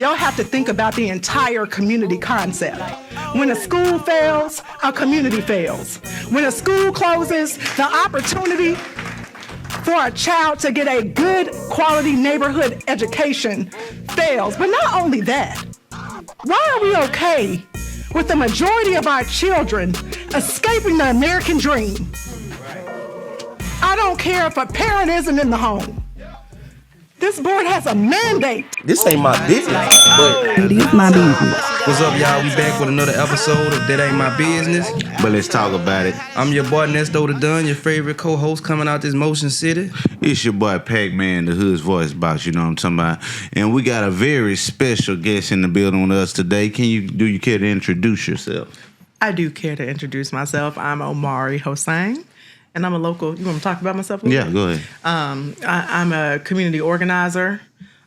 Y'all have to think about the entire community concept. When a school fails, a community fails. When a school closes, the opportunity for a child to get a good quality neighborhood education fails. But not only that, why are we okay with the majority of our children escaping the American dream? I don't care if a parent isn't in the home. This board has a mandate. This ain't my business, but it is my business. What's up, y'all? We back with another episode of That Ain't My Business. But let's talk about it. I'm your boy Nesto the Dunn, your favorite co-host coming out this Motion City. It's your boy Pac-Man, the hood's voice box, you know what I'm talking about. And we got a very special guest in the building with us today. Do you care to introduce yourself? I do care to introduce myself. I'm Omari Ho-sang. And I'm a local. You want me to talk about myself a little bit? Yeah, go ahead. I'm a community organizer.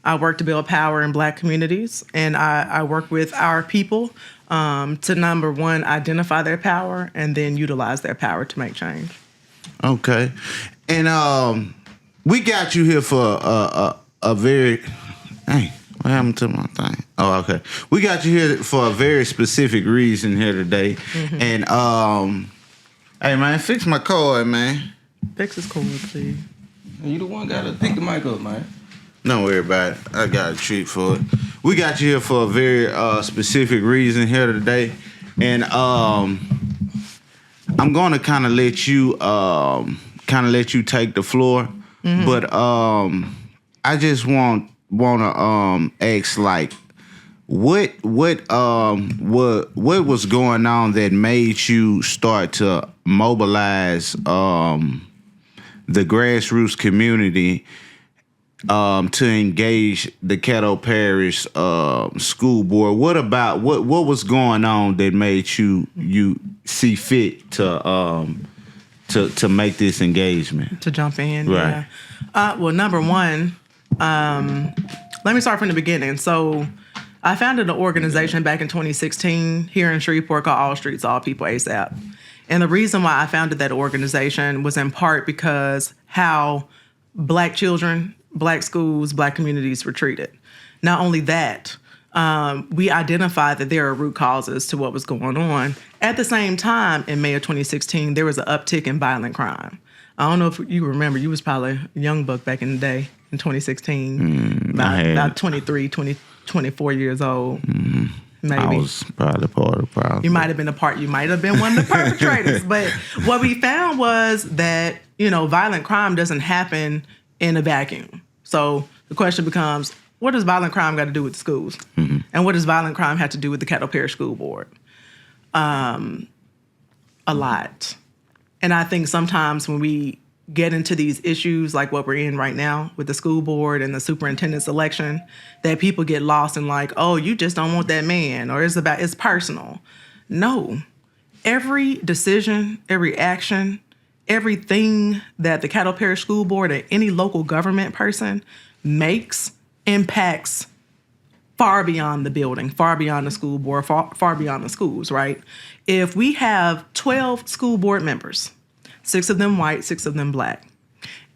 I work to build power in Black communities, and I work with our people to, number one, identify their power and then utilize their power to make change. Okay. And we got you here for a very... Hey, what happened to my thing? Oh, okay. We got you here for a very specific reason here today. Mm-hmm. And... Hey, man, fix my cord, man. Fix his cord, please. You the one gotta pick the mic up, man. Don't worry about it. I got a treat for it. We got you here for a very specific reason here today. And I'm going to kind of let you take the floor. Mm-hmm. But I just want to ask, like, what was going on that made you start to mobilize the grassroots community to engage the Caddo Parish school board? What was going on that made you see fit to make this engagement? To jump in, right? Yeah. Well, number one, let me start from the beginning. So I founded an organization back in 2016 here in Shreveport called All Streets, All People ASAP. And the reason why I founded that organization was in part because how Black children, Black schools, Black communities were treated. Not only that, we identified that there are root causes to what was going on. At the same time, in May of 2016, there was an uptick in violent crime. I don't know if you remember, you was probably a young buck back in the day in 2016, about 24 years old, mm-hmm. Maybe. I was probably part of the problem. You might have been one of the perpetrators. But what we found was that, violent crime doesn't happen in a vacuum. So the question becomes, what does violent crime got to do with the schools? Mm-hmm. And what does violent crime have to do with the Caddo Parish School Board? A lot. And I think sometimes when we get into these issues like what we're in right now with the school board and the superintendent's election, that people get lost in like, oh, you just don't want that man, or it's personal. No. Every decision, every action, everything that the Caddo Parish School Board or any local government person makes impacts far beyond the building, far beyond the school board, far beyond the schools, right? If we have 12 school board members, 6 of them white, 6 of them Black,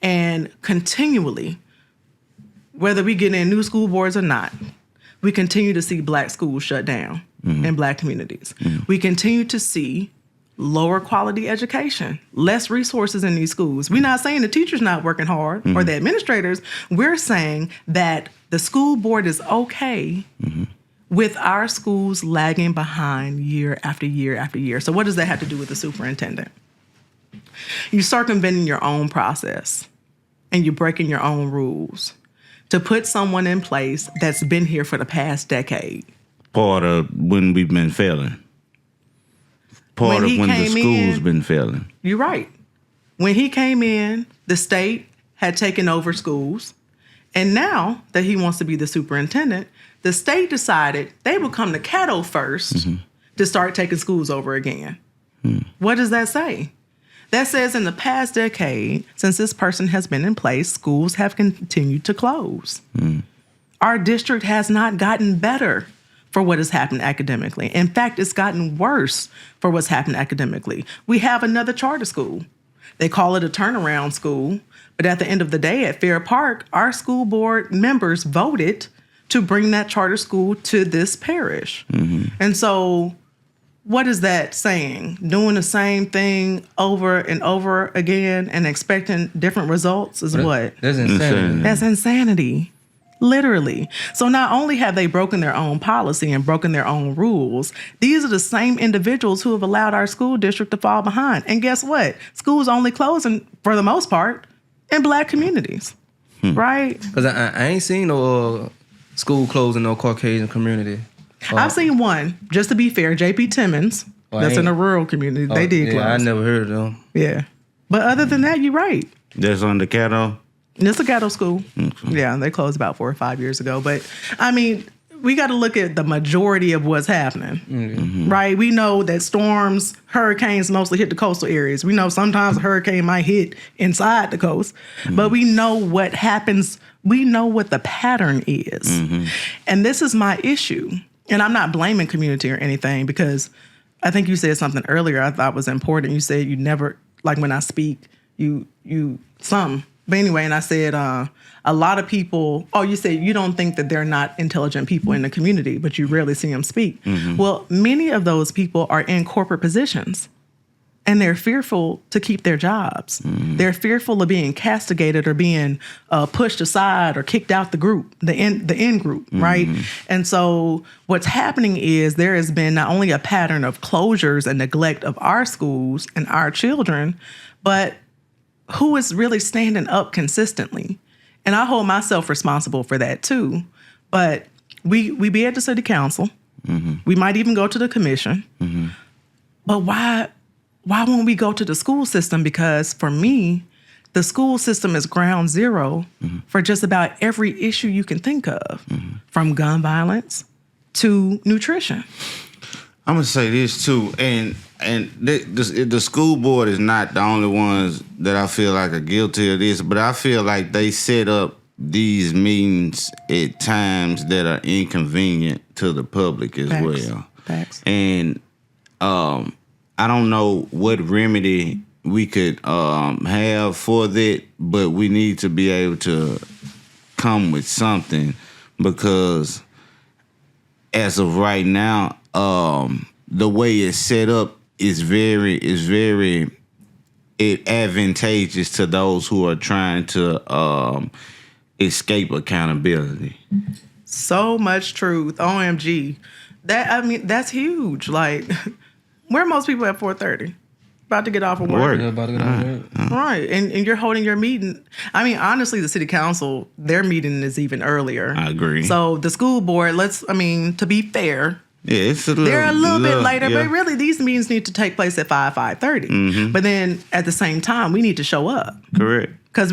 and continually, whether we get in new school boards or not, we continue to see Black schools shut down mm-hmm. in Black communities. Mm-hmm. We continue to see lower quality education, less resources in these schools. We're not saying the teachers not working hard mm-hmm. or the administrators. We're saying that the school board is okay mm-hmm. with our schools lagging behind year after year after year. So what does that have to do with the superintendent? You're circumventing your own process and you're breaking your own rules to put someone in place that's been here for the past decade. Part of when we've been failing. Part of when the school's been failing. You're right. When he came in, the state had taken over schools. And now that he wants to be the superintendent, the state decided they would come to Caddo first mm-hmm. to start taking schools over again. Mm. What does that say? That says in the past decade, since this person has been in place, schools have continued to close. Mm. Our district has not gotten better for what has happened academically. In fact, it's gotten worse for what's happened academically. We have another charter school. They call it a turnaround school. But at the end of the day, at Fair Park, our school board members voted to bring that charter school to this parish. And so what is that saying? Doing the same thing over and over again and expecting different results is what? That's insanity. That's insanity. Literally. So not only have they broken their own policy and broken their own rules, these are the same individuals who have allowed our school district to fall behind. And guess what? Schools only closing, for the most part, in Black communities. Right? Because I ain't seen no school closing no Caucasian community. I've seen one, just to be fair, J.P. Timmons, that's in a rural community. They did close. I never heard of them. Yeah. But other than that, you're right. That's on the Caddo? It's a Caddo school. Okay. Yeah, they closed about 4 or 5 years ago. But, I mean, we got to look at the majority of what's happening, right? We know that storms, hurricanes mostly hit the coastal areas. We know sometimes a hurricane might hit inside the coast. But we know what happens. We know what the pattern is. And this is my issue. And I'm not blaming community or anything, because I think you said something earlier I thought was important. You said you never, like when I speak, But anyway, and I said a lot of people, you said you don't think that they're not intelligent people in the community, but you rarely see them speak. Well, many of those people are in corporate positions, and they're fearful to keep their jobs. They're fearful of being castigated or being pushed aside or kicked out the group, the in group, right? And so what's happening is there has been not only a pattern of closures and neglect of our schools and our children, but who is really standing up consistently? And I hold myself responsible for that too. But we be at the city council. We might even go to the commission. But why won't we go to the school system? Because for me, the school system is ground zero for just about every issue you can think of, from gun violence to nutrition. I'm gonna say this too, and the school board is not the only ones that I feel like are guilty of this, but I feel like they set up these meetings at times that are inconvenient to the public as well. Facts. And I don't know what remedy we could have for that, but we need to be able to come with something, because as of right now, the way it's set up is very advantageous to those who are trying to escape accountability. So much truth. OMG. That's huge. Like, where are most people at 4:30? About to get off of work. Yeah, about to get off work. Right. And you're holding your meeting. I mean, honestly, the city council, their meeting is even earlier. I agree. So the school board, to be fair, yeah, it's they're a little bit later, but really these meetings need to take place at 5:30. But then at the same time, we need to show up. Correct. Because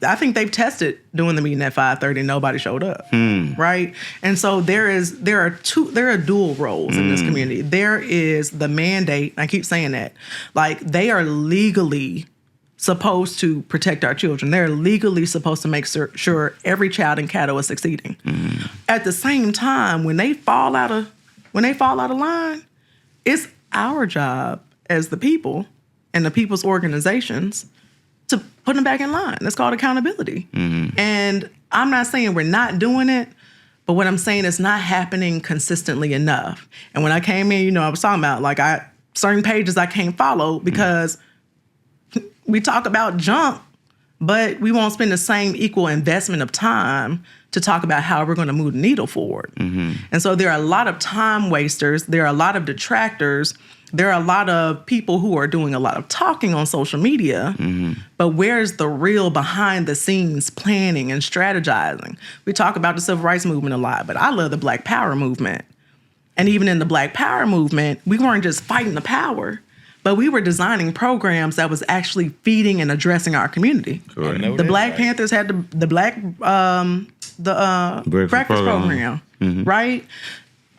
I think they've tested doing the meeting at 5:30. Nobody showed up, right? And so there are dual roles in this community. There is the mandate. I keep saying that, like, they are legally supposed to protect our children. They're legally supposed to make sure every child in Caddo is succeeding. At the same time, when they fall out of line, it's our job as the people and the people's organizations to put them back in line. That's called accountability. And I'm not saying we're not doing it, but what I'm saying is not happening consistently enough. And when I came in, I was talking about certain pages I can't follow because we talk about junk, but we won't spend the same equal investment of time to talk about how we're going to move the needle forward. And so there are a lot of time wasters. There are a lot of detractors. There are a lot of people who are doing a lot of talking on social media, but where's the real behind the scenes planning and strategizing? We talk about the civil rights movement a lot, but I love the Black Power movement. And even in the Black Power movement, we weren't just fighting the power, but we were designing programs that was actually feeding and addressing our community. Correct. The Black Panthers had the Black breakfast program, right?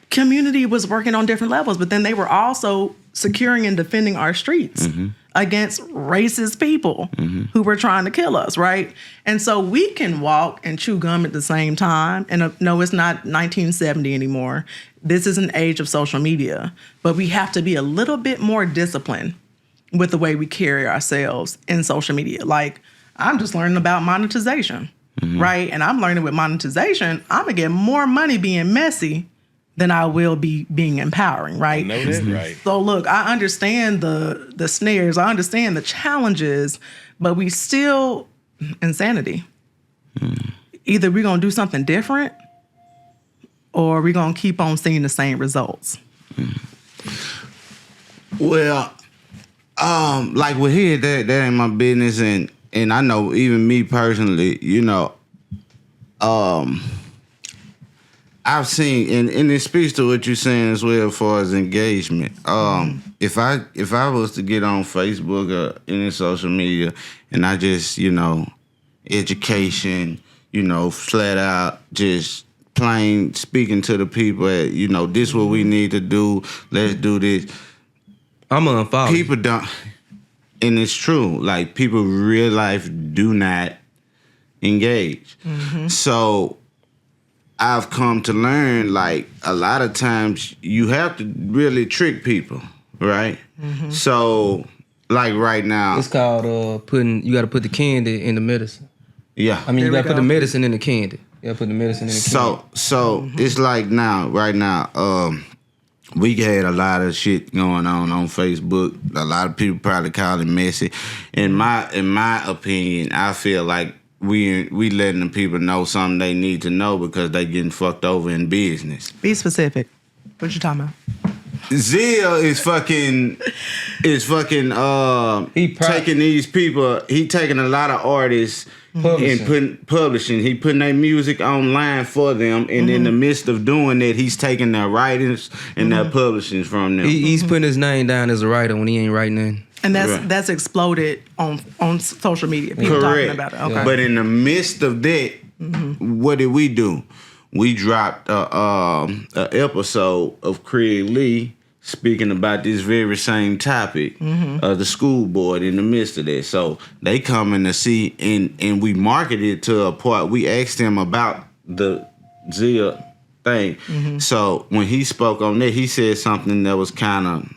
Community was working on different levels, but then they were also securing and defending our streets against racist people who were trying to kill us, right? And so we can walk and chew gum at the same time. And no, it's not 1970 anymore. This is an age of social media, but we have to be a little bit more disciplined with the way we carry ourselves in social media. Like, I'm just learning about monetization. right? And I'm learning with monetization, I'm gonna get more money being messy than I will be being empowering, right? I know that, right? So look, I understand the snares, I understand the challenges, but we still insanity. Either we're gonna do something different, or we're gonna keep on seeing the same results. Well, like with here, that ain't my business, and I know even me personally, you know, I've seen, and it speaks to what you're saying as well as far as engagement. If I was to get on Facebook or any social media, and I just, you know, education, you know, flat out, just plain speaking to the people, you know, this what we need to do. Let's do this. I'm gonna unfollow. People don't, and it's true. Like people, real life, do not engage. So I've come to learn, like a lot of times you have to really trick people, right? So, like right now, It's called you got to put the candy in the medicine. yeah. I mean, you There got to we put the go. medicine in the candy. You got to put the medicine in the candy. So it's like right now, we had a lot of shit going on Facebook. A lot of people probably call it messy. In my opinion, I feel like we letting the people know something they need to know because they getting fucked over in business. Be specific. What you talking about? Zia is fucking taking these people. He taking a lot of artists and publishing. He putting their music online for them, and in the midst of doing that, he's taking their writings and their publishing from them. He's putting his name down as a writer when he ain't writing nothing. And Right. that's exploded on social media. People talking Correct. about it. Okay. But in the midst of that, what did we do? We dropped a episode of Craig Lee speaking about this very same topic, the school board in the midst of that. So they coming to see, and we marketed it to a part. We asked him about the Zia thing. So when he spoke on that, he said something that was kind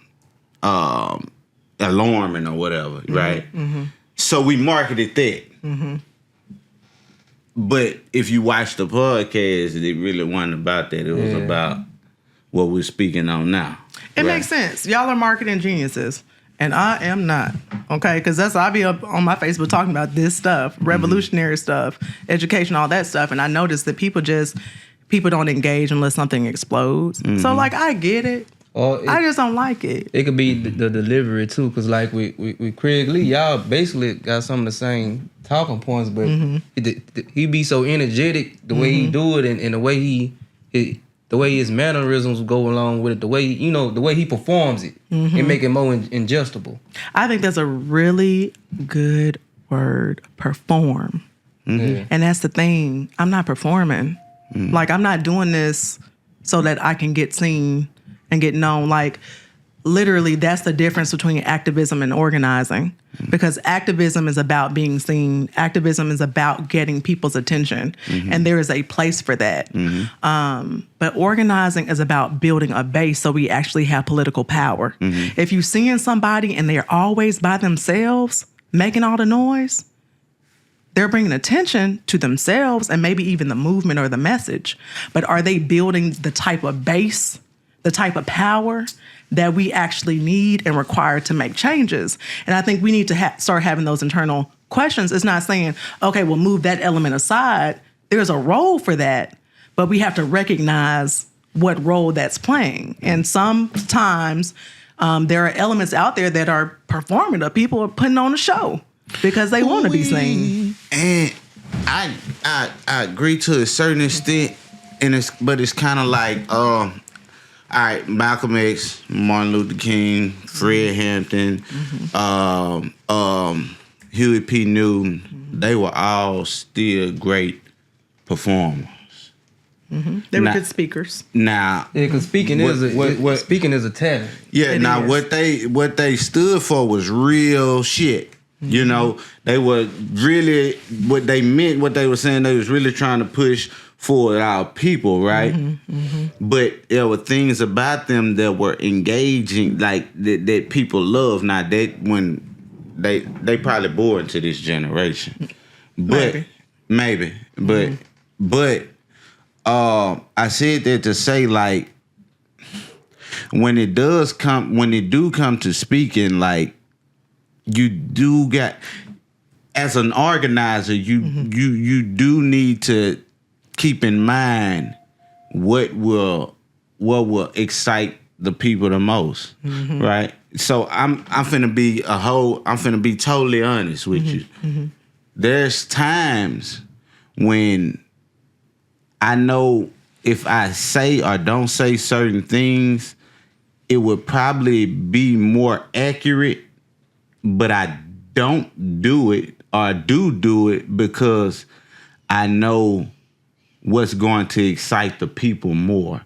of alarming or whatever, right? So we marketed that. But if you watch the podcast, it really wasn't about that. It was about what we're speaking on now. It makes sense. Y'all are marketing geniuses, and I am not. Okay, because I'll be up on my Facebook talking about this stuff, revolutionary stuff, education, all that stuff, and I noticed that people don't engage unless something explodes. So like, I get it. I just don't like it. It could be the delivery too, because like with Craig Lee, y'all basically got some of the same talking points, but he be so energetic the way he do it, and the way the way his mannerisms go along with it, the way the way he performs it, it make it more ingestible. I think that's a really good word, perform. And that's the thing. I'm not performing. Like, I'm not doing this so that I can get seen and get known. Like, literally, that's the difference between activism and organizing. Because activism is about being seen. Activism is about getting people's attention. And there is a place for that. But organizing is about building a base so we actually have political power. If you're seeing somebody and they're always by themselves making all the noise, they're bringing attention to themselves and maybe even the movement or the message. But are they building the type of base, the type of power that we actually need and require to make changes? And I think we need to start having those internal questions. It's not saying, okay, we'll move that element aside. There's a role for that, but we have to recognize what role that's playing. And sometimes there are elements out there that are performative. People are putting on a show because they want to be seen. And I agree to a certain extent, but it's kind of like, all right, Malcolm X, Martin Luther King, Fred Hampton, Huey P. Newton, they were all still great performers. They were good speakers. Now, Yeah, because speaking is a talent. yeah, It now is. what they stood for was real shit. You know, they were really what they meant, what they were saying. They was really trying to push for our people, right? But there were things about them that were engaging, like that people love. Now that when they probably born to this generation, but Maybe. maybe, but I said that to say, like, when it do come to speaking, like, you do got, as an organizer, you do need to keep in mind what will excite the people the most, right? So I'm finna be totally honest with you. There's times when I know if I say or don't say certain things, it would probably be more accurate, but I don't do it or do it because I know what's going to excite the people more.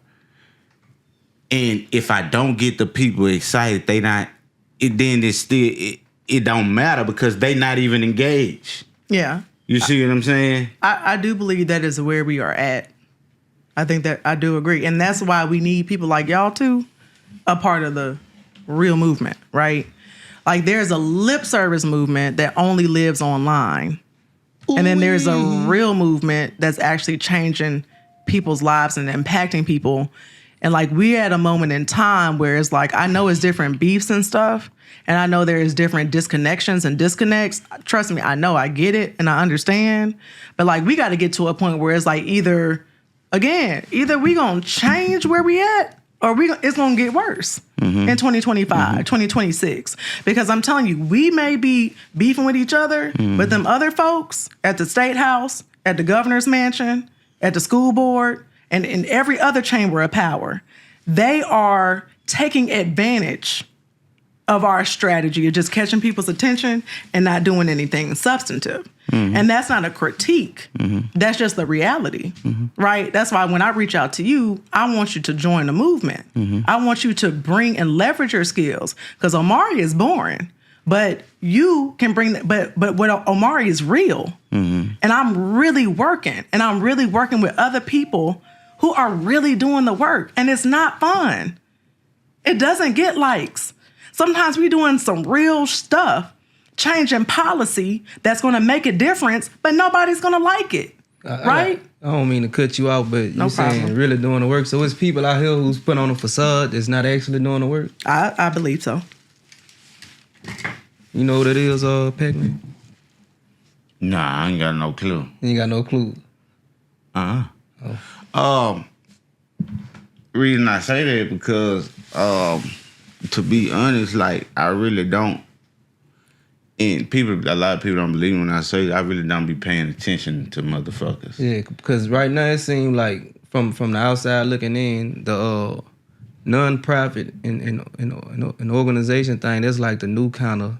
And if I don't get the people excited, then it don't matter because they not even engaged. Yeah. You see what I'm saying? I do believe that is where we are at. I think that I do agree. And that's why we need people like y'all too, a part of the real movement, right? Like there's a lip service movement that only lives online. And then there's a real movement that's actually changing people's lives and impacting people. And like we're at a moment in time where it's like, I know it's different beefs and stuff. And I know there is different disconnections and disconnects. Trust me, I know, I get it and I understand. But like we got to get to a point where it's like either we going to change where we at or it's going to get worse in 2025, 2026. Because I'm telling you, we may be beefing with each other, but them other folks at the State House, at the governor's mansion, at the school board, and in every other chamber of power, they are taking advantage of our strategy of just catching people's attention and not doing anything substantive. And that's not a critique. That's just the reality, right? That's why when I reach out to you, I want you to join the movement. I want you to bring and leverage your skills because Omari is boring, but you can bring that. But what Omari is real. And I'm really working with other people who are really doing the work. And it's not fun. It doesn't get likes. Sometimes we're doing some real stuff, changing policy that's going to make a difference, but nobody's going to like it, right? I don't mean to cut you out, but you're saying really doing the work. So it's people out here who's putting on a facade that's not actually doing the work? I believe so. You know what it is, Pac-Man? Nah, I ain't got no clue. You ain't got no clue? Reason I say that because, to be honest, like, I really don't. And a lot of people don't believe me when I say I really don't be paying attention to motherfuckers. Yeah, because right now it seems like from the outside looking in, the non-profit and organization thing, that's like the new kind of,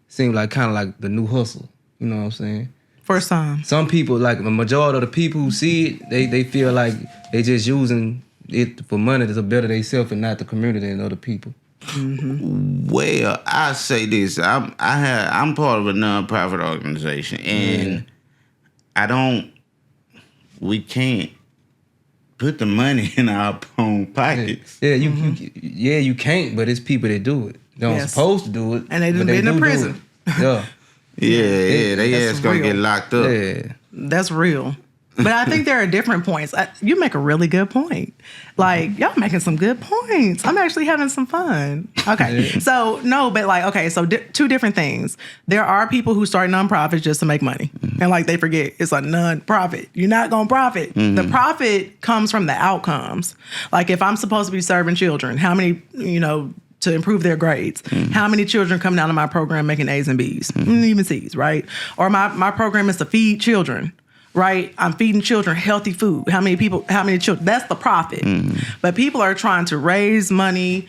seems like kind of like the new hustle. You know what I'm saying? First time. Some people, like the majority of the people who see it, they feel like they just using it for money to better themselves and not the community and other people. Well, I say this: I'm part of a nonprofit organization, and we can't put the money in our own pockets. Yeah, you can't, but it's people that do it. They don't supposed to do it, and they done been in prison. Yeah, they ass gonna get locked up. Yeah, that's real. But I think there are different points. You make a really good point. Like, y'all making some good points. I'm actually having some fun. Okay. Yeah. So, no, but like, okay, so two different things. There are people who start nonprofits just to make money. And like, they forget it's a nonprofit. You're not going to profit. The profit comes from the outcomes. Like, if I'm supposed to be serving children, how many, to improve their grades. How many children come down to my program making A's and B's? Even C's, right? Or my program is to feed children. Right? I'm feeding children healthy food. How many children? That's the profit. But people are trying to raise money,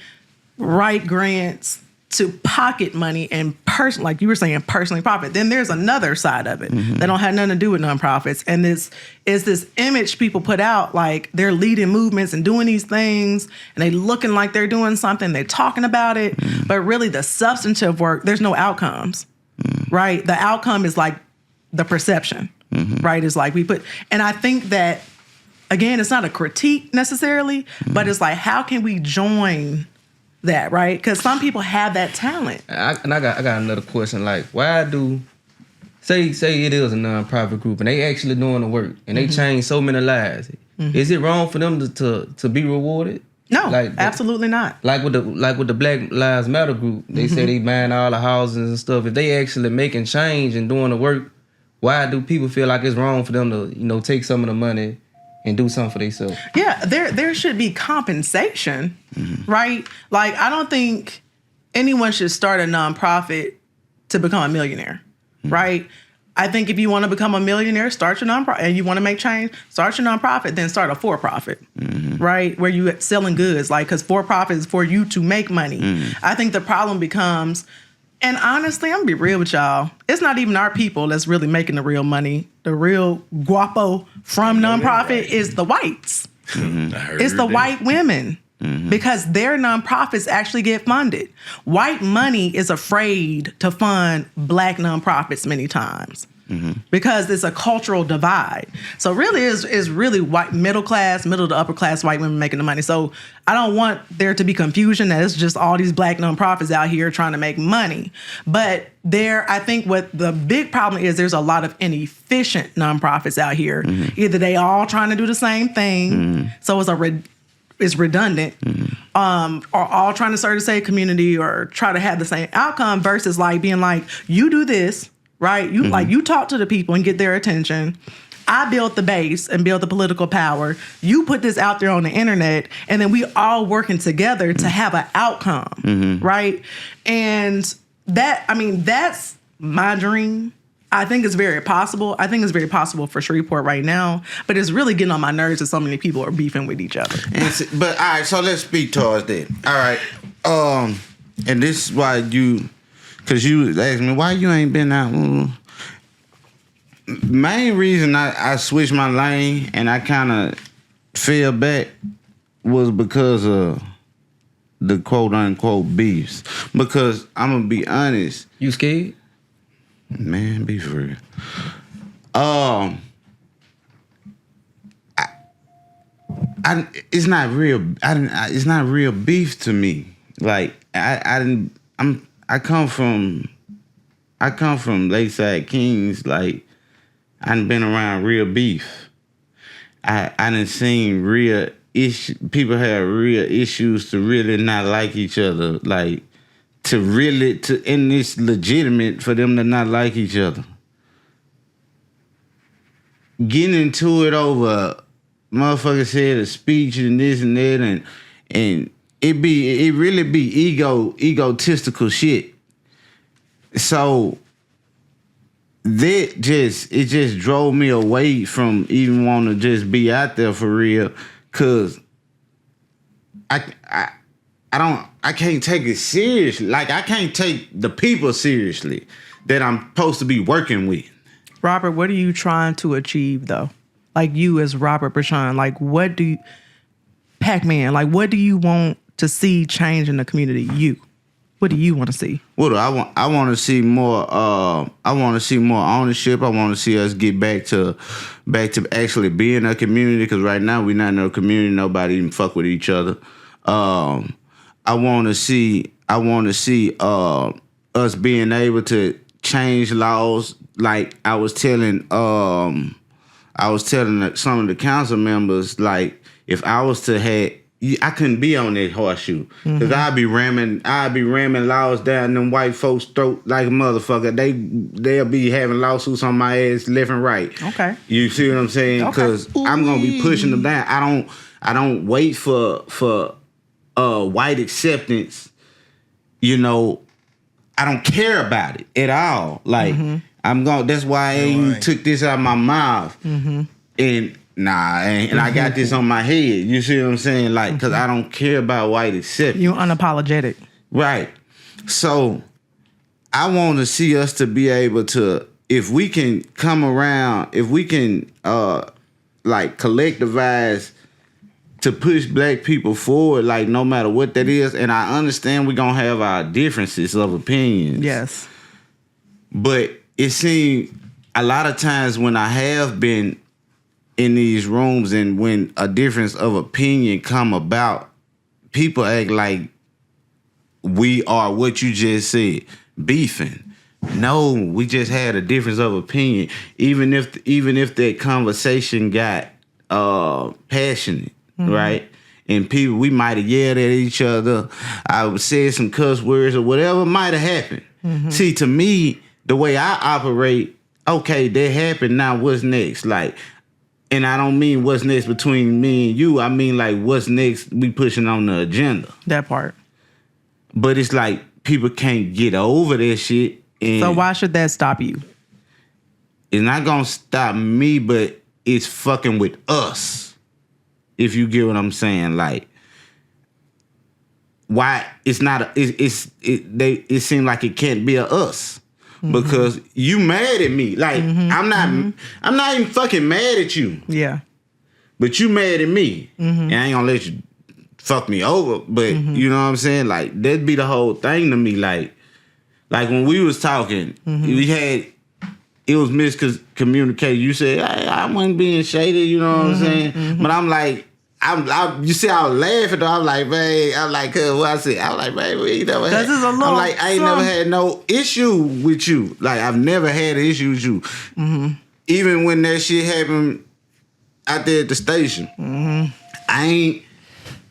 write grants to pocket money and like you were saying, personally profit. Then there's another side of it that don't have nothing to do with nonprofits. And this is this image people put out like they're leading movements and doing these things and they looking like they're doing something. They're talking about it. But really the substantive work, there's no outcomes. Right? The outcome is like the perception. Right? It's like and I think that, again, it's not a critique necessarily, but it's like, how can we join that, right? Because some people have that talent. I got another question. Like, why do say it is a nonprofit group and they actually doing the work and they change so many lives. Is it wrong for them to be rewarded? No, absolutely not. Like with the Black Lives Matter group, they say they buying all the houses and stuff. If they actually making change and doing the work, why do people feel like it's wrong for them to take some of the money and do something for themselves? Yeah, there should be compensation, right? Like, I don't think anyone should start a nonprofit to become a millionaire, right? I think if you want to become a millionaire, start your nonprofit, and you want to make change, start your nonprofit, then start a for-profit, right? Where you selling goods, like, because for-profit is for you to make money. I think the problem becomes, and honestly, I'm gonna be real with y'all, it's not even our people that's really making the real money. The real guapo from nonprofit is the whites. It's the white women. Because their nonprofits actually get funded. White money is afraid to fund Black nonprofits many times because it's a cultural divide. So really is really white middle to upper class white women making the money. So I don't want there to be confusion that it's just all these Black nonprofits out here trying to make money. But I think what the big problem is, there's a lot of inefficient nonprofits out here. Either they all trying to do the same thing, so it's redundant, or all trying to serve the same community or try to have the same outcome versus like being like, you do this, right? You like you talk to the people and get their attention. I build the base and build the political power. You put this out there on the internet, and then we all working together to have an outcome, right? And that's my dream. I think it's very possible. I think it's very possible for Shreveport right now, but it's really getting on my nerves that so many people are beefing with each other. But all right, so let's speak towards that. All right, and this is why because you asked me why you ain't been out. Main reason I switched my lane and I kind of fell back was because of the quote unquote beefs. Because I'm gonna be honest, you scared? Man, be for real. It's not real. It's not real beef to me. Like I come from Lakeside Kings. Like I done been around real beef. I done seen real people have real issues to really not like each other. Like. And it's legitimate for them to not like each other. Getting into it over motherfucker said a speech and this and that and it really be egotistical shit. So it just drove me away from even wanting to just be out there for real, cause I can't take it seriously. Like, I can't take the people seriously that I'm supposed to be working with. Robert, what are you trying to achieve, though? Like, you as Robert Brashan, like, Pac-Man, like, what do you want to see change in the community? What do you want to see? Well, I want to see more. I want to see more ownership. I want to see us get back to actually being a community. Because right now we're not in a community. Nobody even fuck with each other. I want to see us being able to change laws. Like I was telling some of the council members, like if I was to have, I couldn't be on that horseshoe because I'd be ramming laws down them white folks' throat like a motherfucker. They'll be having lawsuits on my ass left and right. Okay, you see what I'm saying? Because I'm gonna be pushing them down. I don't wait for white acceptance. You know, I don't care about it at all. Like that's why I ain't took this out of my mouth. And I got this on my head. You see what I'm saying? Like, because I don't care about white acceptance. You're unapologetic. Right. So I want to see us to be able to, if we can come around, if we can like collectivize to push black people forward, like no matter what that is. And I understand we're going to have our differences of opinions. Yes. But it seems a lot of times when I have been in these rooms and when a difference of opinion come about, people act like we are what you just said, beefing. No, we just had a difference of opinion. Even if that conversation got passionate, right? And people, we might have yelled at each other. I would say some cuss words or whatever might have happened. See, to me, the way I operate, okay, that happened. Now what's next? Like, and I don't mean what's next between me and you. I mean like what's next we pushing on the agenda. That part. But it's like people can't get over that shit. And So why should that stop you? it's not gonna stop me, but it's fucking with us. If you get what I'm saying, like, why it's not it seems like it can't be a us because you mad at me. Like I'm not even fucking mad at you. Yeah. But you mad at me. And I ain't gonna let you fuck me over. But you know what I'm saying? Like that'd be the whole thing to me. Like when we was talking, it was miscommunicated. You said I wasn't being shaded, you know what I'm saying? But I'm like, you see, I was laughing though. I'm like, man, what I said? I was like, man, we ain't never had. I'm like, I ain't never had no issue with you. Like, I've never had an issue with you. Even when that shit happened out there at the station, I ain't,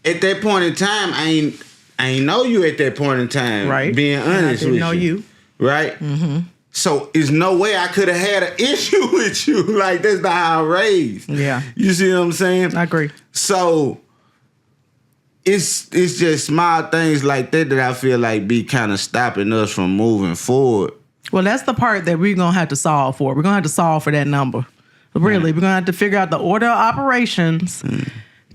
at that point in time, I ain't know you at that point in time. Right. Being honest with you. I didn't know you. Right? So there's no way I could have had an issue with you. Like, that's not how I raised. Yeah. You see what I'm saying? I agree. So it's just small things like that I feel like be kind of stopping us from moving forward. Well, that's the part that we're going to have to solve for. We're going to have to solve for that number. Really, we're going to have to figure out the order of operations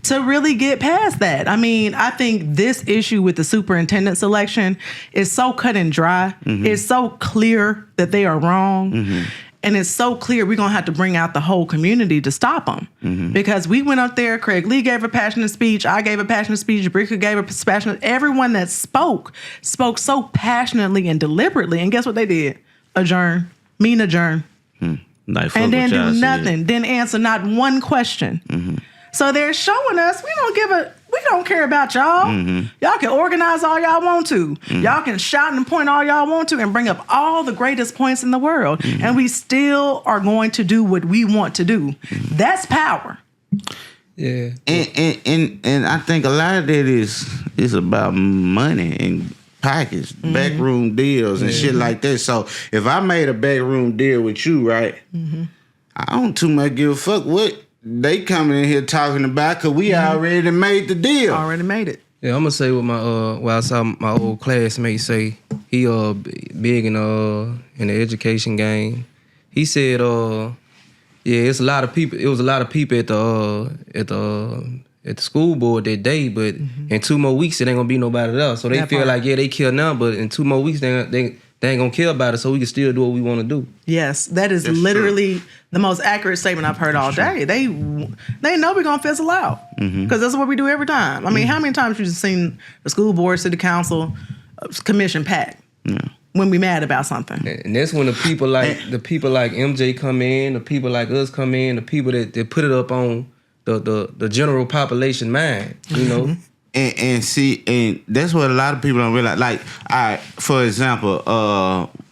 to really get past that. I mean, I think this issue with the superintendent selection is so cut and dry. It's so clear that they are wrong. And it's so clear we're going to have to bring out the whole community to stop them. Because we went up there, Craig Lee gave a passionate speech, I gave a passionate speech, Bricka gave a passionate, everyone that spoke so passionately and deliberately. And guess what they did? Adjourn. Adjourn. Like, and then do nothing. Didn't answer not one question. So they're showing us we don't care about y'all. Y'all can organize all y'all want to. Y'all can shout and point all y'all want to and bring up all the greatest points in the world. And we still are going to do what we want to do. That's power. Yeah. And I think a lot of that is about money and pockets, backroom deals and shit like that. So if I made a backroom deal with you, right, I don't too much give a fuck what they coming in here talking about, because we already made the deal. Already made it. Yeah, I'm gonna say what I saw my old classmate say. He big in the education game. He said it's a lot of people. It was a lot of people at the school board that day, but in 2 more weeks it ain't gonna be nobody else. So they feel like they kill now, but in 2 more weeks they ain't gonna care about it. So we can still do what we want to do. Yes, that is literally the most accurate statement I've heard all day. They know we're gonna fizzle out because that's what we do every time. I mean, how many times you just seen the school board, city council, commission packed when we mad about something? And that's when the people like MJ come in, the people like us come in, the people that put it up on the general population mind, you know. And see, and that's what a lot of people don't realize. Like, for example,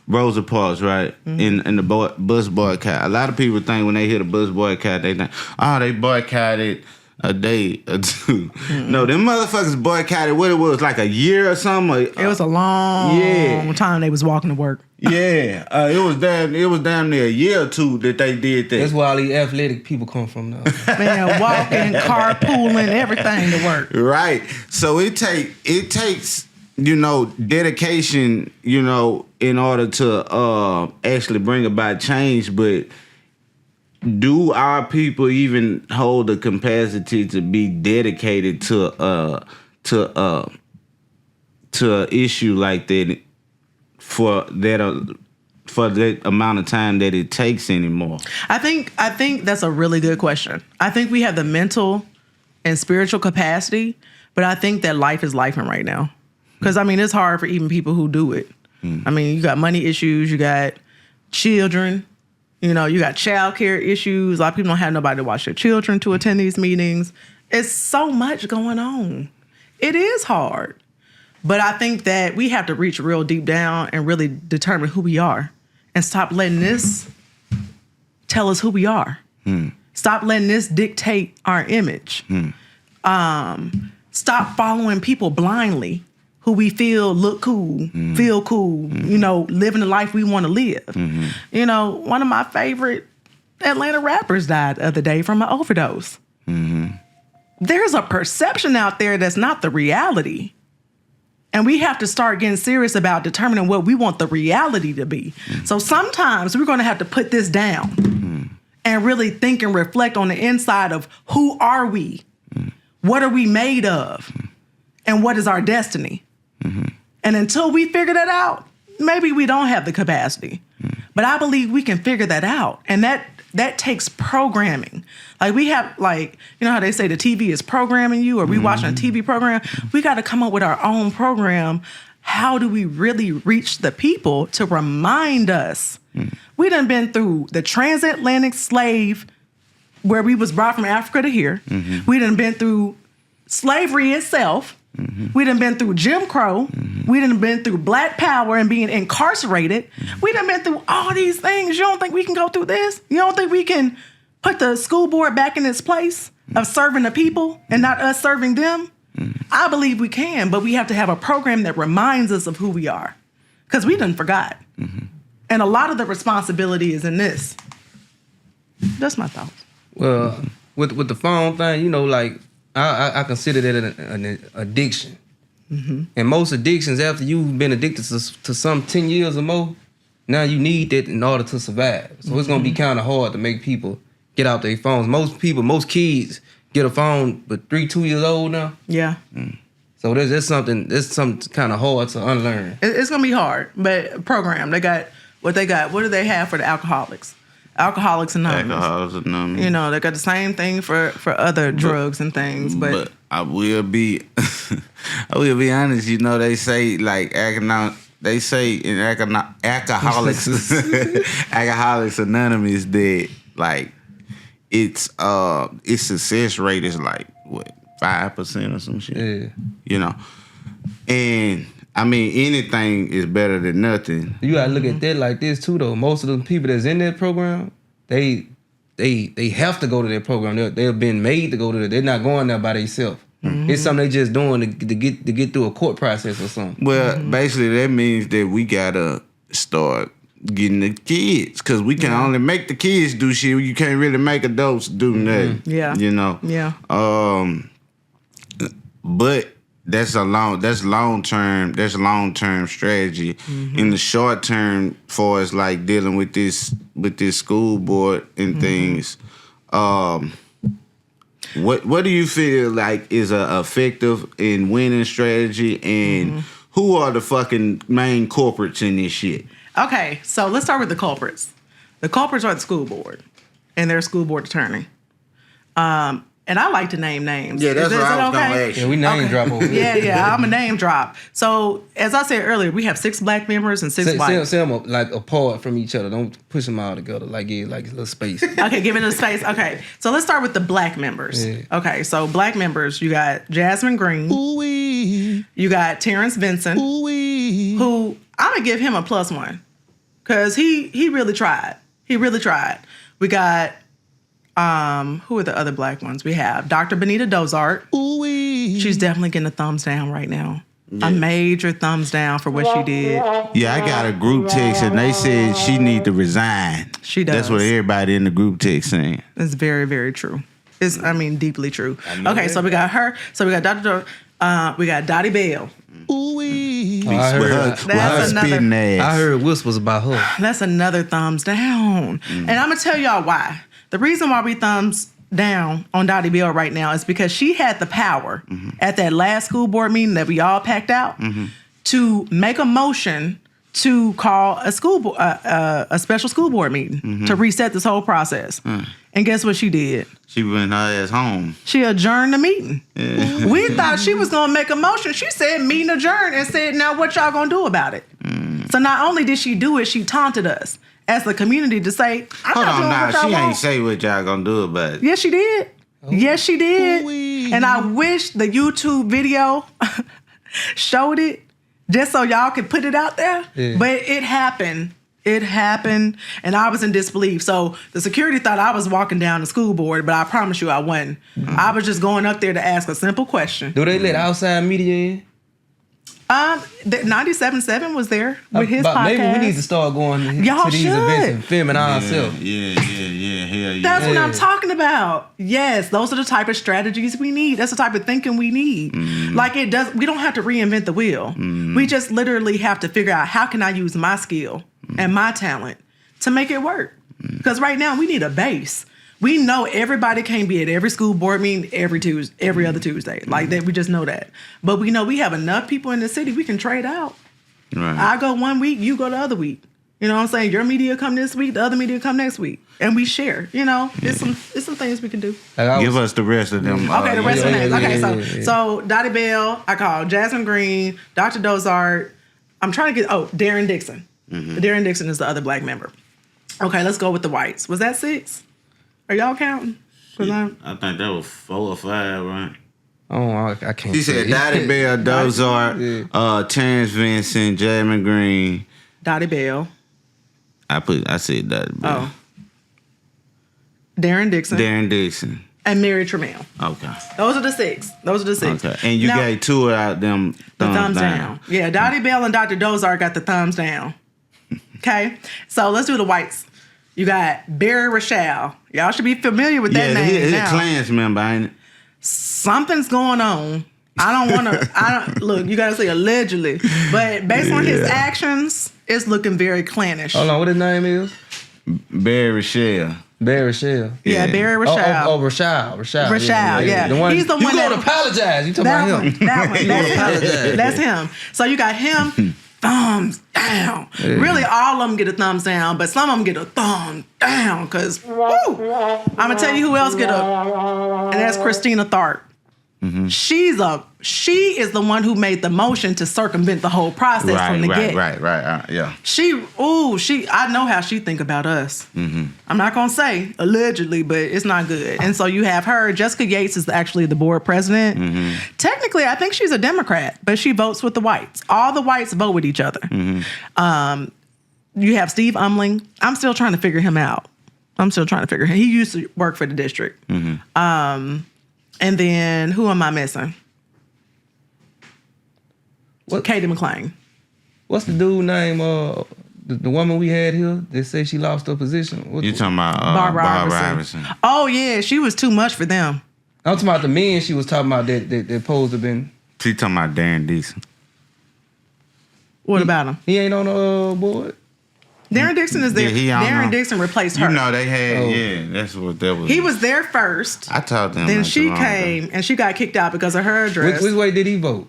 Rosa Parks, right? In the bus boycott. A lot of people think when they hear the bus boycott, they think, they boycotted a day or two. No, them motherfuckers boycotted what it was, like a year or something. It was a long time they was walking to work. Yeah, it was damn near a year or two that they did that. That's where all these athletic people come from now. Man, walking, carpooling, everything to work. Right. So it takes dedication, in order to actually bring about change. But do our people even hold the capacity to be dedicated to an issue like that for that amount of time that it takes anymore? I think that's a really good question. I think we have the mental and spiritual capacity, but I think that life is lifing right now. Because, I mean, it's hard for even people who do it. I mean, you got money issues, you got children, you got child care issues. A lot of people don't have nobody to watch their children to attend these meetings. It's so much going on. It is hard. But I think that we have to reach real deep down and really determine who we are and stop letting this tell us who we are. Stop letting this dictate our image. Stop following people blindly who we feel look cool, feel cool, living the life we want to live. One of my favorite Atlanta rappers died the other day from an overdose. There's a perception out there that's not the reality. And we have to start getting serious about determining what we want the reality to be. So sometimes we're going to have to put this down and really think and reflect on the inside of who are we? What are we made of? And what is our destiny? And until we figure that out, maybe we don't have the capacity. But I believe we can figure that out. And that takes programming. Like we have, how they say the TV is programming you, or we watching a TV program. We got to come up with our own program. How do we really reach the people to remind us? We done been through the transatlantic slave, where we was brought from Africa to here. We done been through slavery itself. We done been through Jim Crow. We done been through Black Power and being incarcerated. We done been through all these things. You don't think we can go through this? You don't think we can put the school board back in its place of serving the people and not us serving them? I believe we can, but we have to have a program that reminds us of who we are, because we done forgot. And a lot of the responsibility is in this. That's my thoughts. Well, with the phone thing, I consider that an addiction. And most addictions, after you've been addicted to some 10 years or more, now you need that in order to survive. So it's going to be kind of hard to make people get out their phones. Most kids get a phone, but 2 years old now. Yeah. So there's something kind of hard to unlearn. It's going to be hard, but program. They got what they got. What do they have for the alcoholics? Alcoholics Anonymous. Alcoholics Anonymous. They got the same thing for other drugs and things, but I will be honest. They say they say in Alcoholics Alcoholics Anonymous that its success rate is 5% or some shit. Yeah. And I mean, anything is better than nothing. You gotta look at that like this too, though. Most of the people that's in that program, they have to go to that program. They've been made to go to that. They're not going there by themselves. It's something they just doing to get through a court process or something. Well, basically that means that we gotta start getting the kids, because we can only make the kids do shit. You can't really make adults do nothing. Yeah. Yeah. But that's long term strategy. In the short term, for us dealing with this school board and things, what do you feel like is a effective and winning strategy, and who are the fucking main culprits in this shit? Okay, so let's start with the culprits. The culprits are the school board and their school board attorney. And I like to name names. Yeah, that's what I was going to ask you. Yeah, we name drop over here. Yeah, I'm a name drop. So, as I said earlier, we have 6 black members and 6 white. Say them apart from each other. Don't push them all together. Like a little space. Okay, give it a space. Okay, so let's start with the black members. Yeah. Okay, so black members, you got Jasmine Green. Ooh-wee. You got Terrence Benson. Ooh-wee. Who, I'm going to give him a +1. Because he really tried. He really tried. We got... who are the other black ones? We have Dr. Benita Dozart. Ooh-wee. She's definitely getting a thumbs down right now. Yeah. A major thumbs down for what she did. Yeah, I got a group text and they said she need to resign. She does. That's what everybody in the group text saying. It's very, very true. It's, deeply true. Okay, so we got her. So we got Dr. We got Dottie Bell. Ooh-wee. That's another. I heard whispers about her. That's another thumbs down. And I'm going to tell y'all why. The reason why we thumbs down on Dottie Bell right now is because she had the power at that last school board meeting that we all packed out to make a motion to call a special school board meeting to reset this whole process. And guess what she did? She went her ass home. She adjourned the meeting. Yeah. We thought she was going to make a motion. She said meeting adjourned and said, now what y'all going to do about it? So not only did she do it, she taunted us as the community to say, hold on now, she ain't say what y'all gonna do about it. Yes, she did. Yes, she did. Ooh-wee. And I wish the YouTube video showed it just so y'all could put it out there. Yeah. But it happened. It happened, and I was in disbelief. So the security thought I was walking down the school board, but I promise you I wasn't. I was just going up there to ask a simple question. Do they let outside media in? 97.7 was there with his podcast. Maybe we need to start going to these events and filming ourselves. Yeah. Hell yeah. That's what I'm talking about. Yes, those are the type of strategies we need. That's the type of thinking we need. Like we don't have to reinvent the wheel. We just literally have to figure out how can I use my skill and my talent to make it work. Because right now we need a base. We know everybody can't be at every school board meeting every other Tuesday. Like that, we just know that. But we know we have enough people in the city we can trade out. Right. I go one week, you go the other week. You know what I'm saying? Your media come this week, the other media come next week, and we share. You know, it's some things we can do. Give us the rest of them. Okay, the rest of them. Okay, so Dottie Bell, I called Jasmine Green, Dr. Dozart. I'm trying to get Darren Dixon. Darren Dixon is the other black member. Okay, let's go with the whites. Was that 6? Are y'all counting? I think that was 4 or 5, right? Oh, I can't. She said Dottie Bell, Dozart, Terrence Vincent, Jasmine Green. Dottie Bell. I said Dottie Bell. Oh. Darren Dixon. And Mary Trammell. Okay. Those are the 6. Okay. And you gave 2 out them thumbs down. Yeah, Dottie Bell and Dr. Dozart got the thumbs down. Okay? So let's do the whites. You got Barry Rochelle. Y'all should be familiar with that name. He's a Klans member, ain't it? Something's going on. Look, you gotta say allegedly. But based on his actions, it's looking very clannish. Hold on, what his name is? Barry Rochelle. Barry Rochelle. Yeah, Barry Rochelle. Rochelle. Yeah. The one, he's the one you gonna apologize. You talking about him. That's him. So you got him. Thumbs down. Yeah. Really, all of them get a thumbs down, but some of them get a thumb down. Cause I'm gonna tell you who else get and that's Christina Tharp. She is the one who made the motion to circumvent the whole process from the get. Right. Yeah. I know how she think about us. I'm not gonna say allegedly, but it's not good. And so you have her. Jessica Yates is actually the board president. Technically, I think she's a Democrat, but she votes with the whites. All the whites vote with each other. You have Steve Umling. I'm still trying to figure him out. He used to work for the district. And then who am I missing? Katie McClain. What's the dude name? The woman we had here. They say she lost her position. You talking about Barbara Iverson? Oh yeah, she was too much for them. I'm talking about the men she was talking about that supposed to have been. She talking about Darren Dixon. What about him? He ain't on the board. Darren Dixon is there. Darren Dixon replaced her. You know they had, that's what that was. He was there first. I talked to him. Then she came and she got kicked out because of her address. Which way did he vote?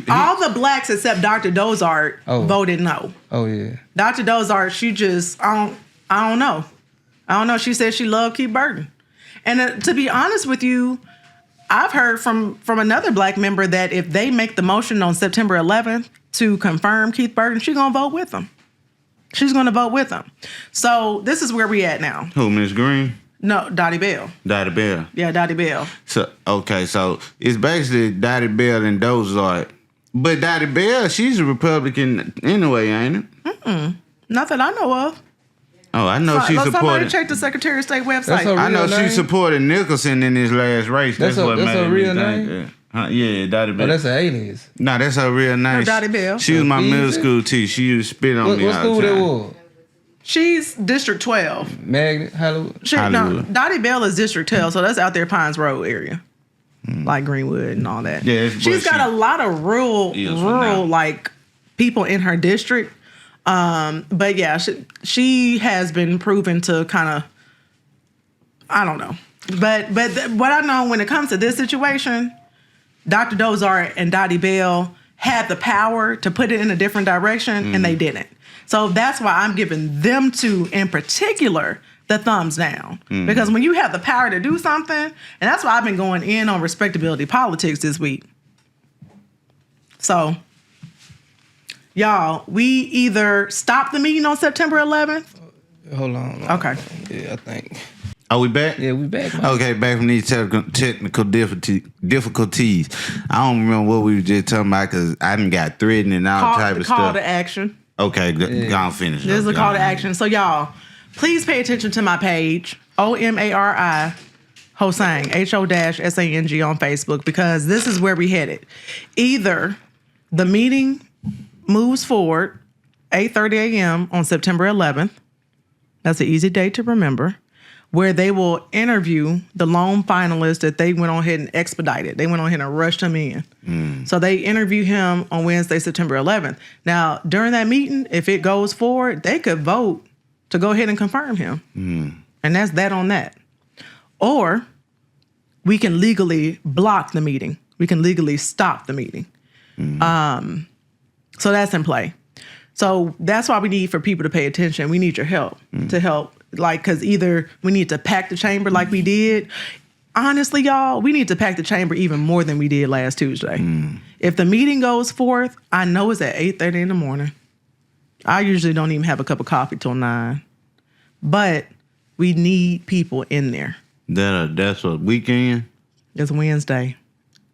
All the blacks except Dr. Dozart voted no. Oh yeah. Dr. Dozart, she just I don't know. She said she loved Keith Burton, and to be honest with you, I've heard from another black member that if they make the motion on September 11th to confirm Keith Burton, she's gonna vote with them. She's gonna vote with them. So this is where we at now. Who, Ms. Green? No, Dottie Bell. Dottie Bell. Yeah, Dottie Bell. So it's basically Dottie Bell and Dozart. But Dottie Bell, she's a Republican anyway, ain't it? Not that I know of. Oh, I know she supported. Somebody check the Secretary of State website. I know she supported Nicholson in his last race. That's what made her real me name. think. Yeah, Dottie Bell. Oh, that's an alias. No, that's her real name. Dottie Bell. She was my middle school teacher. She used to spit on me all the time. What school that was? She's District 12. Magnet, Hollywood. No, Dottie Bell is District 12, so that's out there Pines Road area. Like Greenwood and all that. Yeah, she's got a lot of rural like people in her district. But yeah, she has been proven to kind of, I don't know. But what I know when it comes to this situation, Dr. Dozart and Dottie Bell had the power to put it in a different direction, and they didn't. So that's why I'm giving them two in particular the thumbs down. Because when you have the power to do something, and that's why I've been going in on respectability politics this week. So, y'all, we either stop the meeting on September 11th. Hold on. Okay. Yeah, I think. Are we back? Yeah, we back, man. Okay, back from these technical difficulties. I don't remember what we were just talking about because I done got threatened and all type of stuff. Call to action. Okay, go on, finish. This is a call to action. So y'all, please pay attention to my page, Omari Ho-sang, Ho-sang on Facebook, because this is where we headed. Either the meeting moves forward, 8:30 a.m. on September 11th. That's an easy date to remember, where they will interview the lone finalist that they went on ahead and expedited. They went on ahead and rushed him in. So they interview him on Wednesday, September 11th. Now, during that meeting, if it goes forward, they could vote to go ahead and confirm him. And that's that on that. Or we can legally block the meeting. We can legally stop the meeting. So that's in play. So that's why we need for people to pay attention. We need your help to help. Like, because either we need to pack the chamber like we did. Honestly, y'all, we need to pack the chamber even more than we did last Tuesday. If the meeting goes forth, I know it's at 8:30 in the morning. I usually don't even have a cup of coffee till 9. But we need people in there. That's a weekend? It's Wednesday.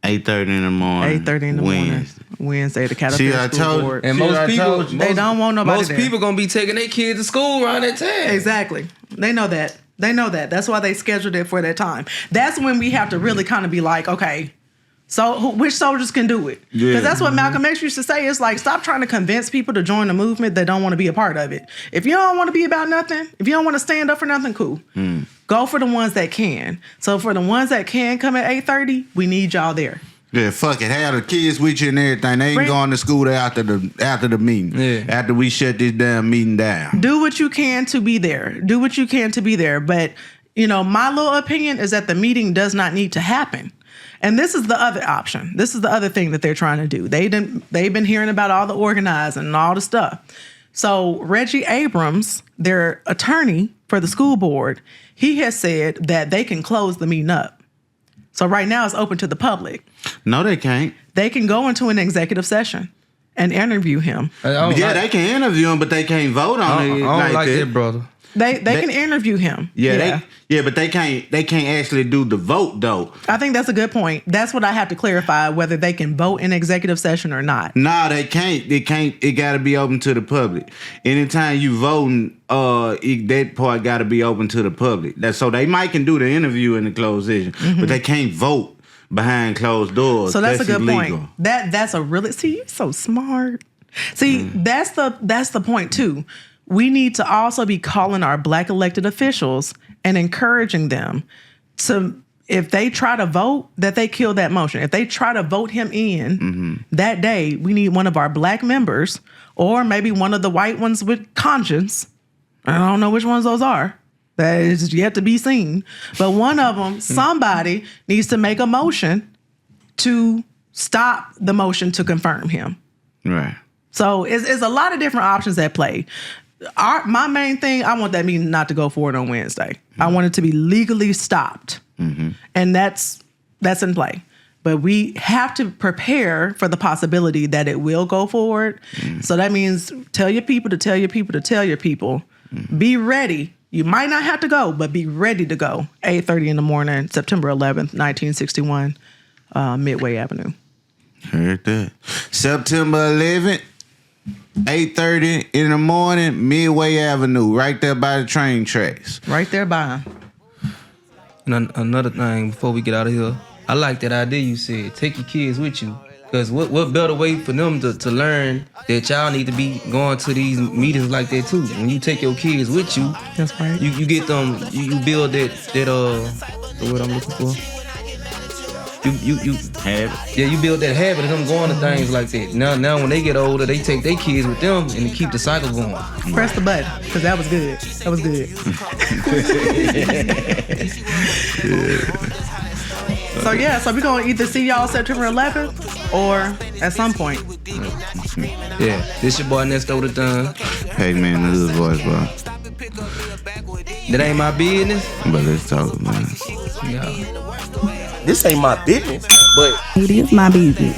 8:30 in the morning. 8:30 in the morning. Wednesday, the Caddo Parish School Board. And most people, they don't want nobody most there. people going to be taking their kids to school around that time. Exactly. They know that. They know that. That's why they scheduled it for that time. That's when we have to really kind of be like, okay, so which soldiers can do it? Because that's what Malcolm X used to say. It's like, stop trying to convince people to join a movement that don't want to be a part of it. If you don't want to be about nothing, if you don't want to stand up for nothing, cool. Go for the ones that can. So for the ones that can come at 8:30, we need y'all there. Yeah, fuck it. Have the kids with you and everything. They ain't going to school after the meeting. Yeah. After we shut this damn meeting down. Do what you can to be there. Do what you can to be there. But, you know, my little opinion is that the meeting does not need to happen. And this is the other option. This is the other thing that they're trying to do. They've been hearing about all the organizing and all the stuff. So Reggie Abrams, their attorney for the school board, he has said that they can close the meeting up. So right now it's open to the public. No, they can't. They can go into an executive session and interview him. They can interview him, but they can't vote on it. I don't like that, brother. They can interview him. But they can't actually do the vote though. I think that's a good point. That's what I have to clarify, whether they can vote in executive session or not. No, they can't. They can't. It got to be open to the public. Anytime you voting, that part got to be open to the public. So they might can do the interview in the closed session, but they can't vote behind closed doors. So that's a good illegal. point. That's a really you're so smart. See, that's the point too. We need to also be calling our Black elected officials and encouraging them to, if they try to vote, that they kill that motion. If they try to vote him in that day, we need one of our Black members or maybe one of the white ones with conscience. I don't know which ones those are. That is yet to be seen. But one of them, somebody needs to make a motion to stop the motion to confirm him. Right. So it's a lot of different options at play. My main thing, I want that meeting not to go forward on Wednesday. I want it to be legally stopped. And that's in play. But we have to prepare for the possibility that it will go forward. So that means tell your people to tell your people to tell your people. Be ready. You might not have to go, but be ready to go. 8:30 in the morning, September 11th, 1961, Midway Avenue. Heard that. September 11th. 8:30 in the morning, Midway Avenue, right there by the train tracks. Right there by him. And another thing before we get out of here, I like that idea you said. Take your kids with you. Because what better way for them to learn that y'all need to be going to these meetings like that too. When you take your kids with you, that's right. You get them. You build that what I'm looking for. You habit. Yeah, you build that habit of them going to things like that. Now when they get older, they take their kids with them and they keep the cycle going. Press the button, because that was good. That was good. So we're going to either see y'all September 11th or at some point. Yeah, this your boy Nesto the Done. Pac-Man, the hood voice, bro. That ain't my business. But let's talk, man. Yeah. This ain't my business, but it is my business.